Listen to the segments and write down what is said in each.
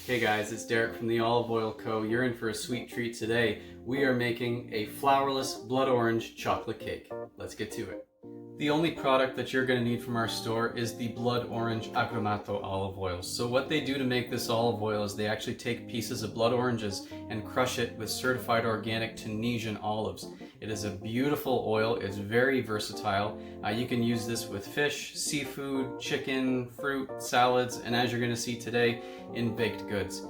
Hey guys, it's Derek from the Olive Oil Co. You're in for a sweet treat today. We are making a flourless blood orange chocolate cake. Let's get to it. The only product that you're going to need from our store is the blood orange agrumato olive oil. So what they do to make this olive oil is they actually take pieces of blood oranges and crush it with certified organic Tunisian olives. It is a beautiful oil. It's very versatile. You can use this with fish, seafood, chicken, fruit, salads, and as you're going to see today, in baked goods.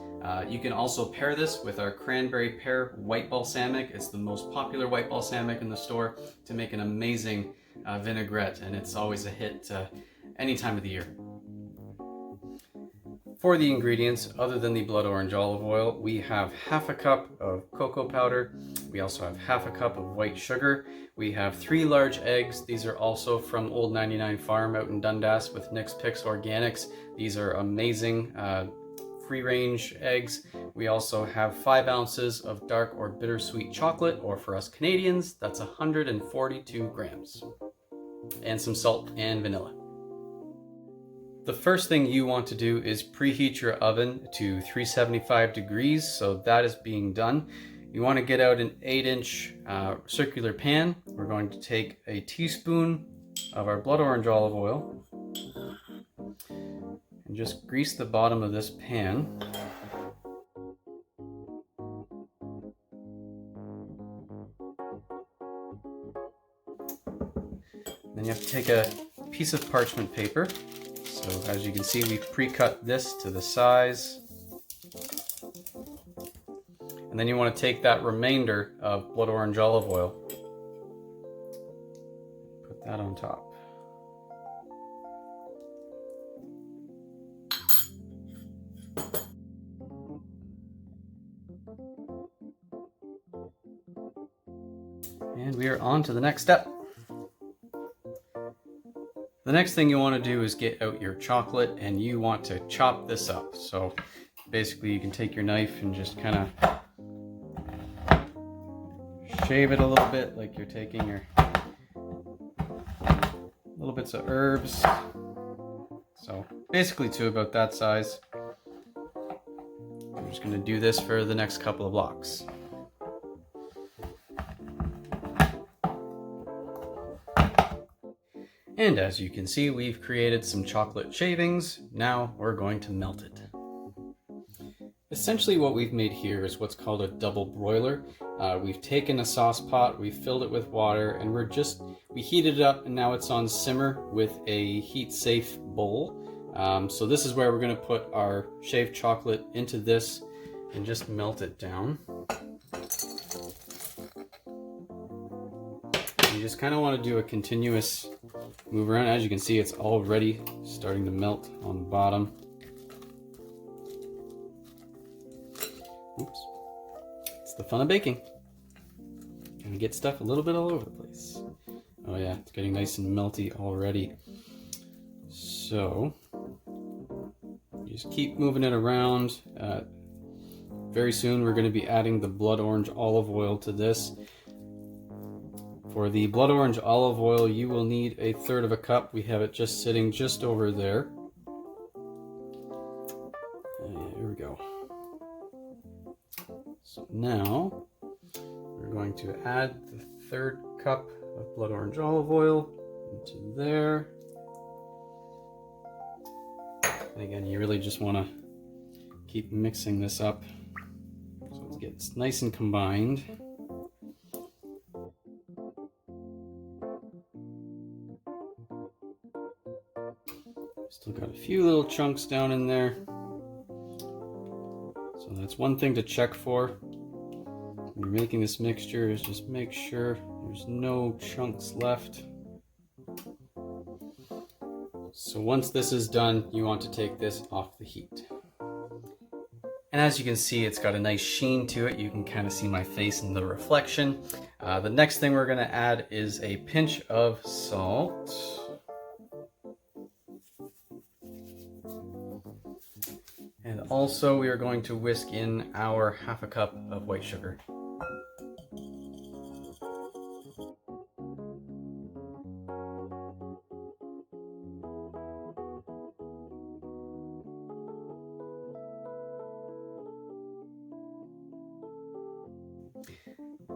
You can also pair this with our cranberry pear white balsamic. It's the most popular white balsamic in the store to make an amazing vinaigrette, and it's always a hit any time of the year. For the ingredients, other than the blood orange olive oil, we have half a cup of cocoa powder. We also have half a cup of white sugar. We have 3 large eggs. These are also from Old 99 Farm out in Dundas with Nick's Picks Organics. These are amazing free-range eggs. We also have 5 ounces of dark or bittersweet chocolate, or for us Canadians, that's 142 grams. And some salt and vanilla. The first thing you want to do is preheat your oven to 375 degrees, so that is being done. You want to get out an 8-inch circular pan. We're going to take a teaspoon of our blood orange olive oil and just grease the bottom of this pan. Then you have to take a piece of parchment paper. So as you can see, we've pre-cut this to the size. And then you want to take that remainder of blood orange olive oil, put that on top. And we are on to the next step. The next thing you want to do is get out your chocolate, and you want to chop this up. So basically you can take your knife and just kind of shave it a little bit like you're taking your little bits of herbs. So basically to about that size. I'm just going to do this for the next couple of blocks. And as you can see, we've created some chocolate shavings. Now we're going to melt it. Essentially what we've made here is what's called a double broiler. We've taken a sauce pot, we've filled it with water, and we heated it up, and now it's on simmer with a heat-safe bowl. So this is where we're going to put our shaved chocolate into this and just melt it down. You just kind of want to do a continuous move around. As you can see, it's already starting to melt on the bottom. Oops. It's the fun of baking. Gonna get stuff a little bit all over the place. Oh yeah, it's getting nice and melty already. So, you just keep moving it around. Very soon we're going to be adding the blood orange olive oil to this. For the blood orange olive oil, you will need 1/3 cup. We have it just sitting just over there. Here we go. So now we're going to add the 1/3 cup of blood orange olive oil into there. And again, you really just want to keep mixing this up so it gets nice and combined. Still got a few little chunks down in there. So that's one thing to check for when you're making this mixture, is just make sure there's no chunks left. So once this is done, you want to take this off the heat. And as you can see, it's got a nice sheen to it. You can kind of see my face in the reflection. The next thing we're going to add is a pinch of salt. And also we are going to whisk in our 1/2 cup of white sugar.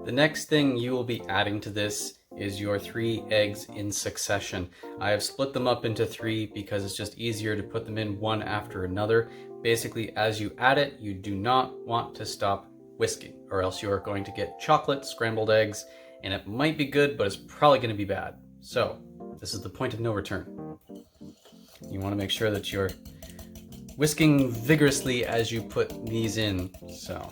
The next thing you will be adding to this is your 3 eggs in succession. I have split them up into 3 because it's just easier to put them in one after another. Basically, as you add it, you do not want to stop whisking, or else you are going to get chocolate scrambled eggs, and it might be good, but it's probably going to be bad. So this is the point of no return. You want to make sure that you're whisking vigorously as you put these in. So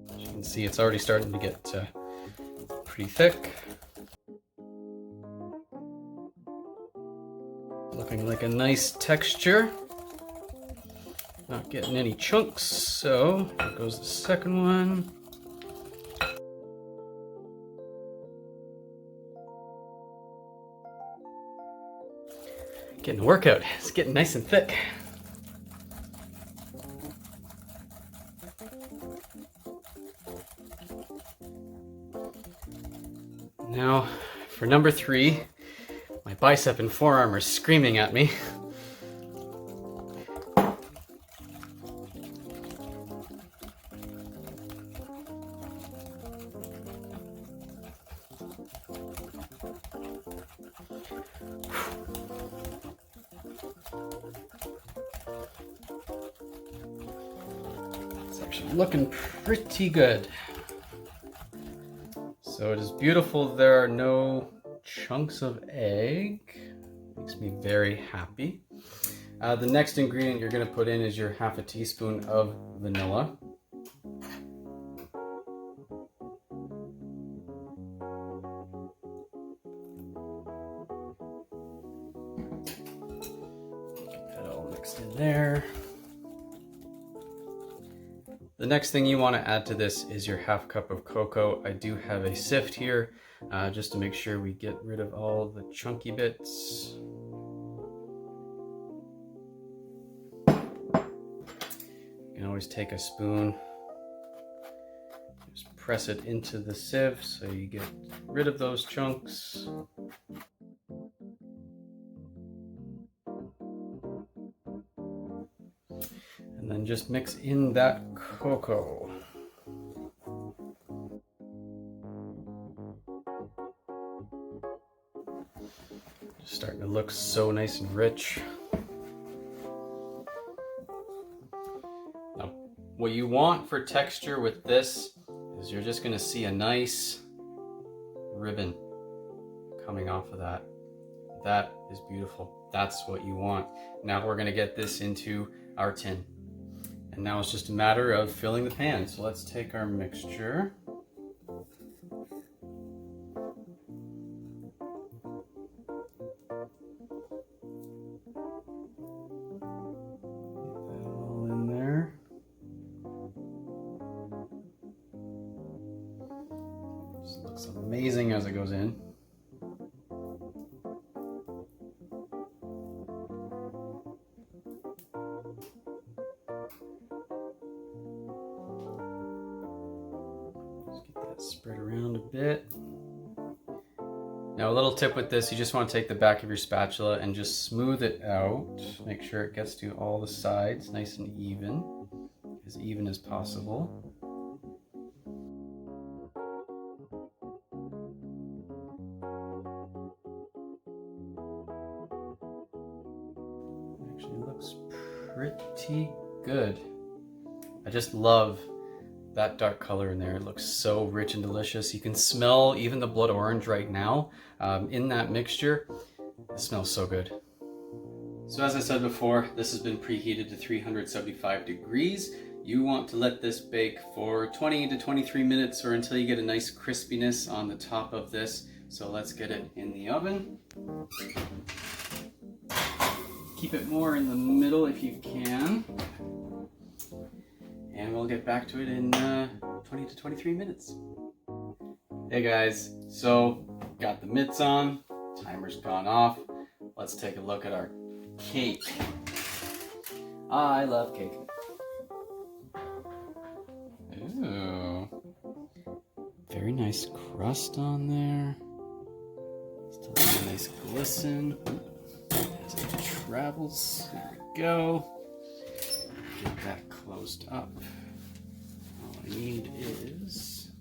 as you can see, it's already starting to get pretty thick. Looking like a nice texture. Not getting any chunks, so here goes the second one. Getting a workout. It's getting nice and thick. Now, for number 3, my bicep and forearm are screaming at me. It's actually looking pretty good. So it is beautiful. There are no chunks of egg. Makes me very happy. The next ingredient you're going to put in is your half a teaspoon of vanilla. Get that all mixed in there. The next thing you want to add to this is your half cup of cocoa. I do have a sift here just to make sure we get rid of all the chunky bits. You can always take a spoon, just press it into the sieve so you get rid of those chunks. And then just mix in that cocoa. Just starting to look so nice and rich. Now, what you want for texture with this is you're just going to see a nice ribbon coming off of that. That is beautiful. That's what you want. Now we're going to get this into our tin. And now it's just a matter of filling the pan. So let's take our mixture. Get that all in there. Just looks amazing as it goes in. Spread around a bit. Now a little tip with this, you just want to take the back of your spatula and just smooth it out. Make sure it gets to all the sides nice and even as possible. Actually looks pretty good. I just love that dark color in there. It looks so rich and delicious. You can smell even the blood orange right now in that mixture. It smells so good. So as I said before, this has been preheated to 375 degrees. You want to let this bake for 20 to 23 minutes or until you get a nice crispiness on the top of this. So let's get it in the oven. Keep it more in the middle if you can. And we'll get back to it in 20 to 23 minutes. Hey guys, so got the mitts on, timer's gone off. Let's take a look at our cake. I love cake. Ooh. Very nice crust on there. Still has a nice glisten. As it travels, there we go. Get that closed up. All I need is,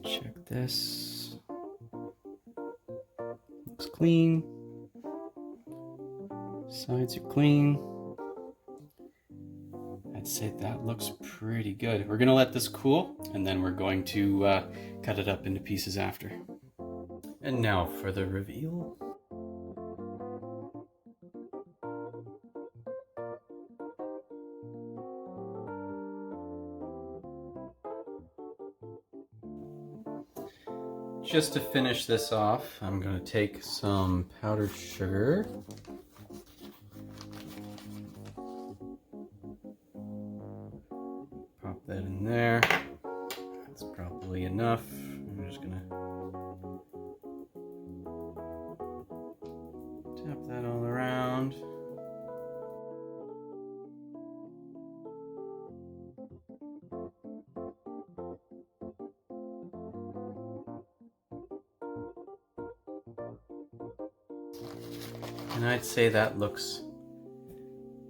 check this. Looks clean. Sides are clean. I'd say that looks pretty good. We're gonna let this cool, and then we're going to cut it up into pieces after. And now for the reveal. Just to finish this off, I'm going to take some powdered sugar. Pop that in there. That's probably enough. I'm just going to tap that all around. And I'd say that looks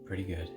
pretty good.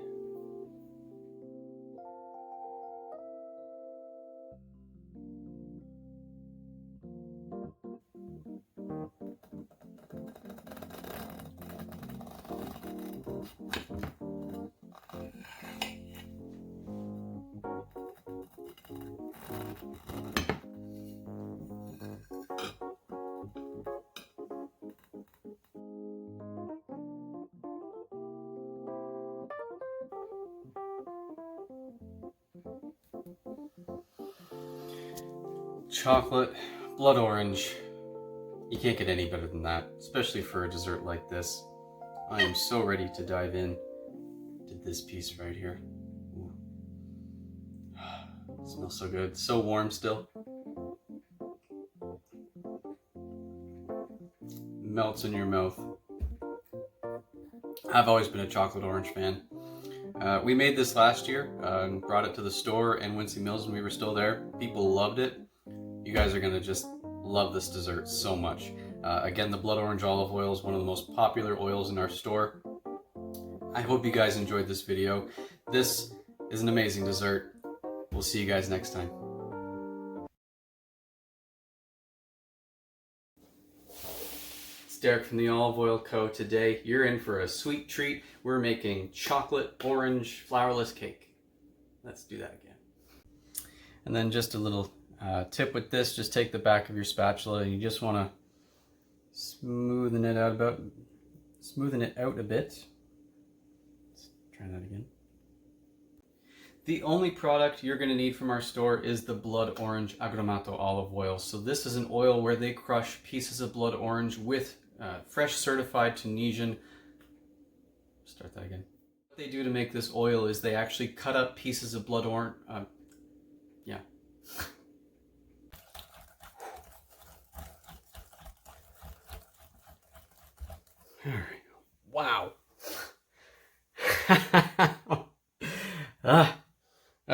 Chocolate blood orange. You can't get any better than that, especially for a dessert like this. I am so ready to dive in to this piece right here. Ooh. It smells so good. So warm still. Melts in your mouth. I've always been a chocolate orange fan. We made this last year and brought it to the store in Wincy Mills when we were still there. People loved it. You guys are gonna just love this dessert so much. Again, the blood orange olive oil is one of the most popular oils in our store. I hope you guys enjoyed this video. This is an amazing dessert. We'll see you guys next time. It's Derek from the Olive Oil Co. Today, you're in for a sweet treat. We're making chocolate orange flourless cake. Let's do that again. And then just a little tip with this, just take the back of your spatula and you just want to smoothen it out a bit. Let's try that again. The only product you're going to need from our store is the blood orange agrumato olive oil. So this is an oil where they crush pieces of blood orange with fresh certified Tunisian. Start that again. What they do to make this oil is they actually cut up pieces of blood orange. Yeah. All right. Wow.